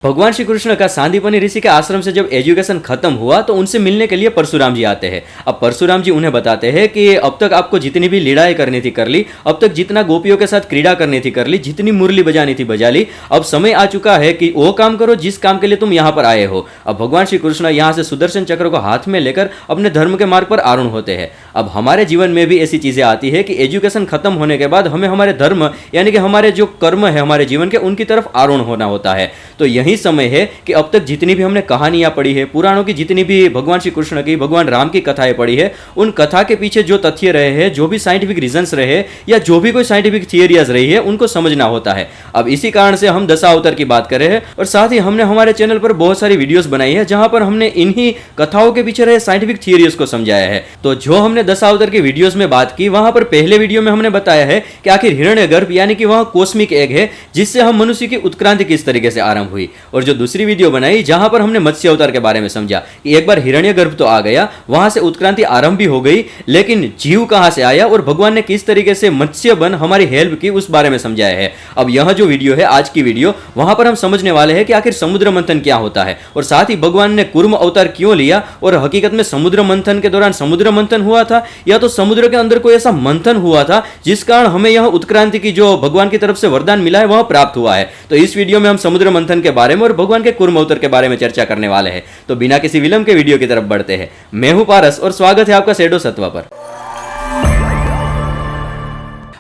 भगवान श्री कृष्ण का सांदीपनि ऋषि के आश्रम से जब एजुकेशन खत्म हुआ तो उनसे मिलने के लिए परशुराम जी आते हैं। अब परशुराम जी उन्हें बताते हैं कि अब तक आपको जितनी भी लड़ाई करनी थी कर ली, अब तक जितना गोपियों के साथ क्रीड़ा करनी थी कर ली, जितनी मुरली बजानी थी बजा ली, अब समय आ चुका है कि वो काम करो जिस काम के लिए तुम यहाँ पर आए हो। अब भगवान श्री कृष्ण यहाँ से सुदर्शन चक्र को हाथ में लेकर अपने धर्म के मार्ग पर आरूढ़ होते हैं। अब हमारे जीवन में भी ऐसी चीजें आती है कि एजुकेशन खत्म होने के बाद हमें हमारे धर्म यानी कि हमारे जो कर्म है हमारे जीवन के उनकी तरफ आरूढ़ होना होता है। तो यही समय है कि अब तक जितनी भी हमने कहानियां पढ़ी है, पुराणों की जितनी भी भगवान श्री कृष्ण की, भगवान राम की कथाएं पढ़ी है, उन कथा के पीछे जो तथ्य रहे हैं, जो भी साइंटिफिक रीजंस रहे या जो भी कोई साइंटिफिक थियरीज रही है, उनको समझना होता है। अब इसी कारण से हम दशावतार की बात कर रहे हैं और साथ ही हमने हमारे चैनल पर बहुत सारी वीडियोस बनाई है जहां पर हमने इन्हीं कथाओं के पीछे रहे साइंटिफिक थियरीज को समझाया है। तो जो हमने दशावतार की वीडियोस में बात की, वहां पर पहले वीडियो में हमने बताया है कि आखिर हिरण्यगर्भ यानी कि वहां कॉस्मिक एग है जिससे हम मनुष्य की उत्क्रांति किस तरीके से आरंभ हुई, और जो दूसरी वीडियो बनाई जहां पर हमने मत्स्य अवतार के बारे में समझा कि एक बार हिरण्यगर्भ तो आ गया, वहां से उत्क्रांति आरंभ भी हो गई, लेकिन जीव कहां से आया और भगवान ने किस तरीके से मत्स्य बन हमारी हेल्प की उस बारे में समझाया है। अब यह जो वीडियो है आज की वीडियो, वहां पर हम समझने वाले हैं कि आखिर समुद्र मंथन क्या होता है और साथ ही भगवान ने कूर्म अवतार क्यों लिया और हकीकत में समुद्र मंथन के दौरान समुद्र मंथन हुआ था या तो समुद्र के अंदर कोई ऐसा मंथन हुआ था जिस कारण हमें यह उत्क्रांति की जो भगवान की तरफ से वरदान मिला है वह प्राप्त हुआ है। तो इस वीडियो में हम समुद्र मंथन के बारे में और भगवान के कूर्म अवतार के बारे में चर्चा करने वाले हैं। तो बिना किसी विलंब के वीडियो की तरफ बढ़ते हैं। मैं हूं पारस और स्वागत है आपका शैडो सत्वा पर।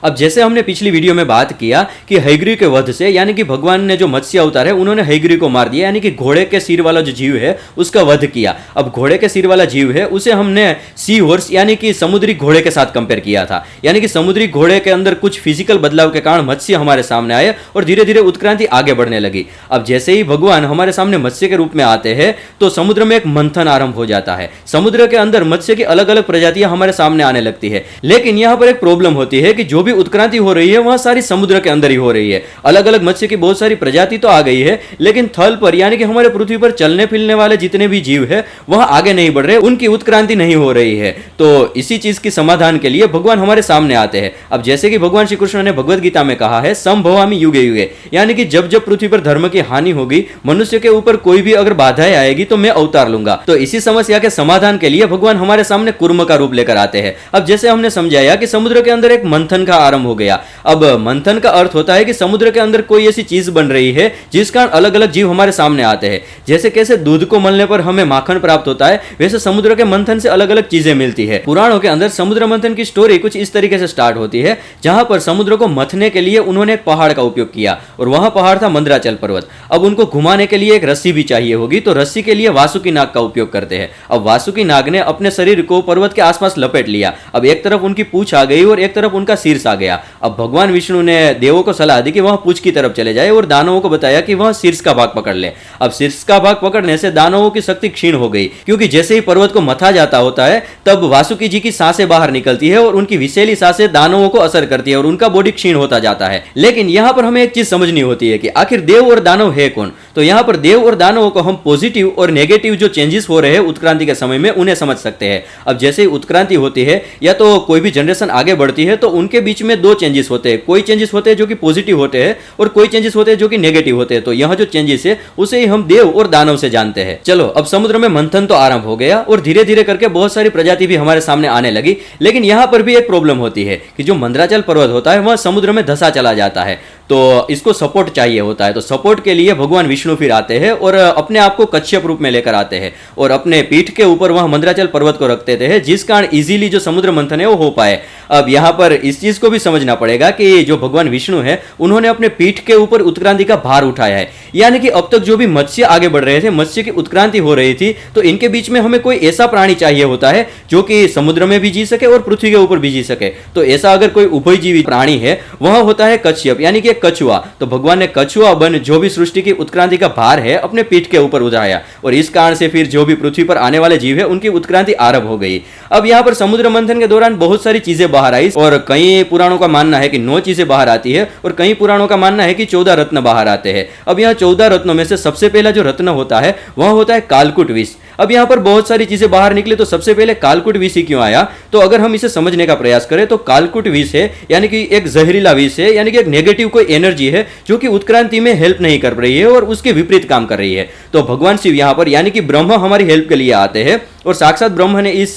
अब जैसे हमने पिछली वीडियो में बात किया कि हयग्रीव के वध से यानी कि भगवान ने जो मत्स्य अवतार है उन्होंने हयग्रीव को मार दिया, यानी कि घोड़े के सिर वाला जो जीव है उसका वध किया। अब घोड़े के सिर वाला जीव है उसे हमने सी हॉर्स यानी कि समुद्री घोड़े के साथ कंपेयर किया था, यानी कि समुद्री घोड़े के अंदर कुछ फिजिकल बदलाव के कारण मत्स्य हमारे सामने आए और धीरे धीरे उत्क्रांति आगे बढ़ने लगी। अब जैसे ही भगवान हमारे सामने मत्स्य के रूप में आते हैं तो समुद्र में एक मंथन आरंभ हो जाता है। समुद्र के अंदर मत्स्य की अलग अलग प्रजातियां हमारे सामने आने लगती है, लेकिन यहां पर एक प्रॉब्लम होती है कि जो भी उत्क्रांति हो रही है वह सारी समुद्र के अंदर ही हो रही है। अलग अलग मत्स्य की बहुत सारी प्रजाति तो आ गई है, लेकिन थल पर यानी कि हमारे पृथ्वी पर चलने फिरने वाले जितने भी जीव है वह आगे नहीं बढ़ रहे, उनकी उत्क्रांति नहीं हो रही है। तो इसी चीज की समाधान के लिए भगवान हमारे सामने आते हैं। अब जैसे कि भगवान श्री कृष्ण ने भगवद गीता में कहा है संभवामि युगे युगे, यानी कि जब जब पृथ्वी पर धर्म की हानि होगी, मनुष्य के ऊपर कोई भी अगर बाधाएं आएगी तो मैं अवतार लूंगा। तो इसी समस्या के समाधान के लिए भगवान हमारे सामने कूर्म का रूप लेकर आते हैं। अब जैसे हमने समझाया कि समुद्र के अंदर एक मंथन का आरंभ हो गया। अब मंथन का अर्थ होता है कि समुद्र के अंदर कोई ऐसी चीज बन रही है जिस कारण अलग अलग जीव हमारे सामने आते हैं। जैसे कैसे दूध को मलने पर हमें माखन प्राप्त होता है, वैसे समुद्र के मंथन से अलग अलग चीजें मिलती है। पुराणों के अंदर समुद्र मंथन की स्टोरी कुछ इस तरीके से स्टार्ट होती है, जहां पर समुद्र को मथने के लिए उन्होंने एक पहाड़ का उपयोग किया और वहां पहाड़ था मंदराचल पर्वत। अब उनको घुमाने के लिए एक रस्सी भी चाहिए होगी, तो रस्सी के लिए वासुकी नाग का उपयोग करते हैं। अब वासुकी नाग ने अपने शरीर को पर्वत के आसपास लपेट लिया। अब एक तरफ उनकी पूंछ आ गई और एक तरफ उनका शीर्ष आ गया। अब भगवान विष्णु ने देवों को सलाह दी कि वह पूंछ की तरफ चले जाए और दानवों को बताया कि वह शीर्ष का भाग पकड़ ले। अब शीर्ष का भाग पकड़ने से दानवों की शक्ति क्षीण हो गई, क्योंकि जैसे ही पर्वत को मथा जाता होता है तब वासुकी जी की सांसें बाहर निकलती है और उनकी विषैली सांसें दानवों को असर करती है और उनका बॉडी क्षीण होता जाता है। लेकिन यहां पर हमें एक चीज समझनी होती है कि आखिर देव और दानव है कौन। तो यहां पर देव और दानवों को हम पॉजिटिव और नेगेटिव जो चेंजेस हो रहे हैं उत्क्रांति के समय में उन्हें समझ सकते हैं। अब जैसे ही उत्क्रांति होती है या तो कोई भी जनरेशन आगे बढ़ती है तो उनके बीच में दो चेंजेस होते हैं। कोई चेंजेस होते हैं जो कि पॉजिटिव होते हैं और कोई चेंजेस होते हैं जो कि नेगेटिव होते हैं। तो यह जो चेंजेस है उसे ही हम देव और दानव से जानते हैं। चलो, अब समुद्र में मंथन तो आरंभ हो गया और धीरे धीरे करके बहुत सारी प्रजाति भी हमारे सामने आने लगी, लेकिन यहां पर भी एक प्रॉब्लम होती है कि जो मंदराचल पर्वत होता है वह समुद्र में धंसा चला जाता है, तो इसको सपोर्ट चाहिए होता है। तो सपोर्ट के लिए भगवान विष्णु फिर आते हैं और अपने आप को कच्छप रूप में लेकर आते हैं और अपने पीठ के ऊपर वह मंदराचल पर्वत को रख देते हैं, जिस कारण इजीली जो समुद्र मंथन है वो हो पाए। अब यहां पर इस चीज को भी समझना पड़ेगा कि जो भगवान विष्णु है उन्होंने अपने पीठ के ऊपर उत्क्रांति का भार उठाया है, यानी कि अब तक जो भी मत्स्य आगे बढ़ रहे थे, मत्स्य की उत्क्रांति हो रही थी, तो इनके बीच में हमें कोई ऐसा प्राणी चाहिए होता है जो कि समुद्र में भी जी सके और पृथ्वी के ऊपर भी जी सके। तो ऐसा अगर कोई उभयजीवी प्राणी है वह होता है कच्छप, यानी कि कछुआ। तो भगवान ने कछुआ बन जो भी सृष्टि की उत्क्रांति का भार है अपने पीठ के ऊपर उठाया और इस कारण से फिर जो भी पृथ्वी पर आने वाले जीव है उनकी उत्क्रांति आरंभ हो गई। अब यहाँ पर समुद्र मंथन के दौरान बहुत सारी चीजें बाहर आई और कई पुराणों का मानना है कि 9 चीजें बाहर आती है और कई पुराणों का मानना है कि 14 रत्न बाहर आते हैं। अब यहाँ 14 रत्नों में से सबसे पहला जो रत्न होता है वह होता है कालकूट विष। अब यहाँ पर बहुत सारी चीजें बाहर निकले, तो सबसे पहले कालकुट विष क्यों आया, तो अगर हम इसे समझने का प्रयास करें तो कालकुट विष है यानी कि एक जहरीला विष है, यानी कि एक नेगेटिव कोई एनर्जी है जो कि उत्क्रांति में हेल्प नहीं कर रही है और उसके विपरीत काम कर रही है। तो भगवान शिव यहाँ पर यानी कि ब्रह्मा हमारी हेल्प के लिए आते हैं और साक्षात ब्रह्मा ने इस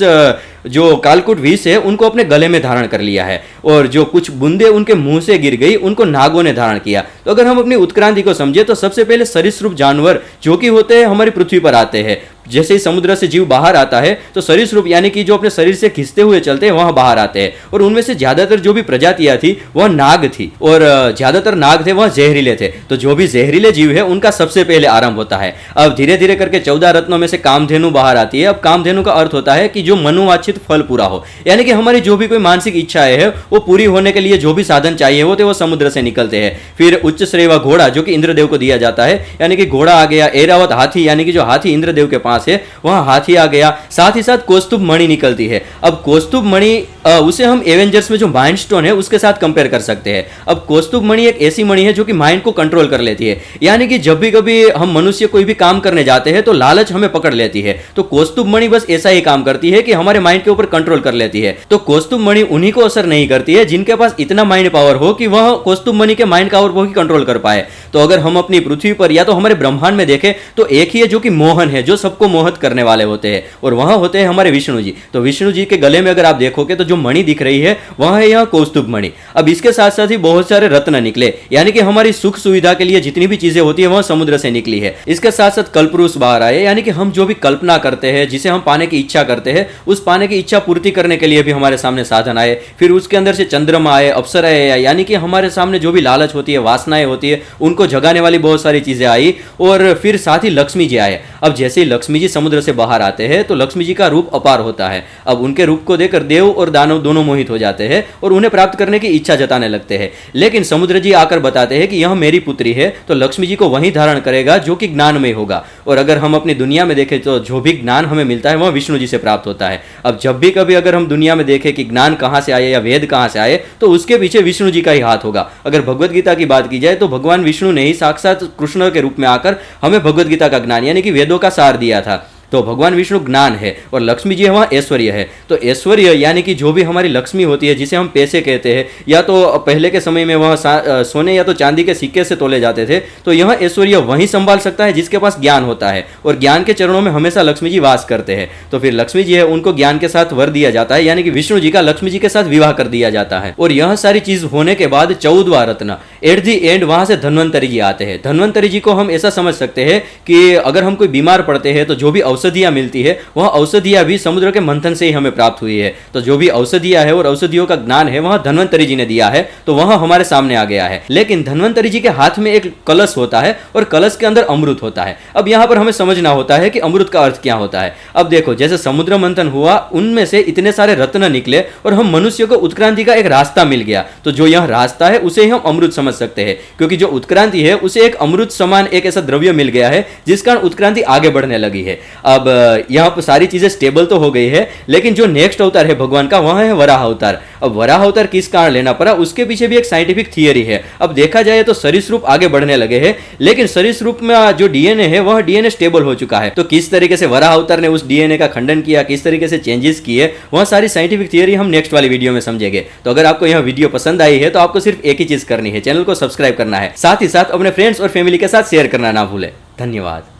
जो कालकुट विष है उनको अपने गले में धारण कर लिया है और जो कुछ बूंदे उनके मुंह से गिर गई उनको नागों ने धारण किया। तो अगर हम अपनी उत्क्रांति को समझे तो सबसे पहले सरीसृप जानवर जो कि होते हैं हमारी पृथ्वी पर आते हैं। जैसे ही समुद्र से जीव बाहर आता है तो सरीसृप यानी कि जो अपने शरीर से खिंचते हुए चलते हैं वहां बाहर आते हैं और उनमें से ज्यादातर जो भी प्रजातियां थी वह नाग थी और ज्यादातर नाग थे वह जहरीले थे। तो जो भी जहरीले जीव है उनका सबसे पहले आरंभ होता है। अब धीरे धीरे करके 14 रत्नों में से कामधेनु बाहर आती है। अब कामधेनु का अर्थ होता है कि जो मनोवांछित फल पूरा हो, यानी कि हमारी जो भी कोई मानसिक इच्छाएं है वो पूरी होने के लिए जो भी साधन चाहिए होते वो समुद्र से निकलते हैं। फिर उच्च श्रेय व घोड़ा जो कि इंद्रदेव को दिया जाता है, यानी कि घोड़ा आ गया। ऐरावत हाथी यानी कि जो हाथी इंद्रदेव के पास है वहां हाथी आ गया। साथ ही साथ कौस्तुभ मणि निकलती है। अब कौस्तुभ मणि उसे हम एवेंजर्स में जो माइंड स्टोन है उसके साथ कंपेयर कर सकते हैं। अब कौस्तुभ मणि एक ऐसी मणि है जो कि माइंड को कंट्रोल कर लेती है, यानी कि जब भी कभी हम मनुष्य कोई भी काम करने जाते हैं तो लालच हमें पकड़ लेती है, तो कौस्तुभ मणि बस ऐसा ही काम करती है कि हमारे माइंड के ऊपर कंट्रोल कर लेती है। तो कौस्तुभ मणि उन्हीं को असर नहीं करती है जिनके पास इतना माइंड पावर हो कि वह कौस्तुभ मणि के माइंड पावर को ही कंट्रोल कर पाए। तो अगर हम अपनी पृथ्वी पर या तो हमारे ब्रह्मांड में देखें तो एक ही है जो कि मोहन है, जो सबको मोहित करने वाले होते हैं, और वहां होते हैं हमारे विष्णु जी। तो विष्णु जी के गले में अगर आप देखोगे तो जो मणि दिख रही है वह है यह कौस्तुभ मणि। अब इसके साथ साथ ही बहुत सारे रत्न निकले, यानी कि हमारी सुख सुविधा के लिए जितनी भी चीजें होती है वह समुद्र से निकली है। इसके साथ साथ कल्पवृक्ष बाहर आए, यानी कि हम जो भी कल्पना करते हैं, जिसे हम पाने की इच्छा करते हैं, उस पाने की इच्छा पूर्ति करने के लिए भी हमारे सामने साधन आए। फिर उसके अंदर से चंद्रमा आए, अप्सराएं आए, यानी कि हमारे सामने जो भी लालच होती है, वासनाएं होती है, उनको जगाने वाली बहुत सारी चीजें आई। और फिर साथ ही लक्ष्मी जी आए। अब जैसे ही लक्ष्मी जी समुद्र से बाहर आते हैं तो लक्ष्मी जी का रूप अपार होता है। अब उनके रूप को देखकर देव और दानव दोनों मोहित हो जाते हैं और उन्हें प्राप्त करने की इच्छा जताने लगते हैं। लेकिन समुद्र जी आकर बताते हैं कि यह मेरी पुत्री है, तो लक्ष्मी जी को वही धारण करेगा जो कि ज्ञानमय होगा। और अगर हम अपनी दुनिया में देखें तो जो भी ज्ञान हमें मिलता है वह विष्णु जी से प्राप्त होता है। अब जब भी कभी अगर हम दुनिया में देखें कि ज्ञान कहां से आए या वेद कहां से आए, तो उसके पीछे विष्णु जी का ही हाथ होगा। अगर भगवत गीता की बात की जाए तो भगवान विष्णु ने ही साक्षात कृष्ण के रूप में आकर हमें भगवत गीता का ज्ञान यानी कि वेदों का सार दिया था। तो भगवान विष्णु ज्ञान है और लक्ष्मी जी है वहाँ ऐश्वर्य है। तो ऐश्वर्य यानी कि जो भी हमारी लक्ष्मी होती है, जिसे हम पैसे कहते हैं, या तो पहले के समय में वह सोने या तो चांदी के सिक्के से तोले जाते थे, तो यह ऐश्वर्य वही संभाल सकता है जिसके पास ज्ञान होता है, और ज्ञान के चरणों में हमेशा लक्ष्मी जी वास करते हैं। तो फिर लक्ष्मी जी है उनको ज्ञान के साथ वर दिया जाता है, यानी कि विष्णु जी का लक्ष्मी जी के साथ विवाह कर दिया जाता है। और यह सारी चीज होने के बाद 14वां रत्न एट दी एंड वहां से धन्वंतरी जी आते हैं। धन्वंतरी जी को हम ऐसा समझ सकते हैं कि अगर हम कोई बीमार पड़ते हैं तो जो भी औषधियां मिलती है वह औषधियां भी समुद्र के मंथन से ही हमें प्राप्त हुई है। तो जो भी औषधियां है और औषधियों का ज्ञान है वह धन्वंतरी जी ने दिया है, तो वह हमारे सामने आ गया है। लेकिन धन्वंतरी जी के हाथ में एक कलश होता है और कलश के अंदर अमृत होता है। अब यहां पर हमें समझना होता है कि अमृत का अर्थ क्या होता है। अब देखो, जैसे समुद्र मंथन हुआ, उनमें से इतने सारे रत्न निकले और हम मनुष्य को उत्क्रांति का एक रास्ता मिल गया। तो जो यह रास्ता है उसे ही हम अमृत समझ सकते हैं, क्योंकि जो उत्क्रांति है उसे एक अमृत समान एक ऐसा द्रव्य मिल गया है जिस कारण उत्क्रांति आगे बढ़ने लगी है। अब यहाँ पर सारी चीजें स्टेबल तो हो गई है, लेकिन जो नेक्स्ट अवतार है भगवान का वह है वराह अवतार। अब वराह अवतार किस कारण लेना पड़ा, उसके पीछे भी एक साइंटिफिक थियरी है। अब देखा जाए तो सरीसृप आगे बढ़ने लगे हैं, लेकिन सरीसृप में जो डीएनए है वह डीएनए स्टेबल हो चुका है। तो किस तरीके से वराह अवतार ने उस डीएनए का खंडन किया, किस तरीके से चेंजेस किए, वह सारी साइंटिफिक थियरी हम नेक्स्ट वाली वीडियो में समझेंगे। तो अगर आपको यह वीडियो पसंद आई है तो आपको सिर्फ एक ही चीज करनी है, चैनल को सब्सक्राइब करना है, साथ ही साथ अपने फ्रेंड्स और फैमिली के साथ शेयर करना ना भूलें। धन्यवाद।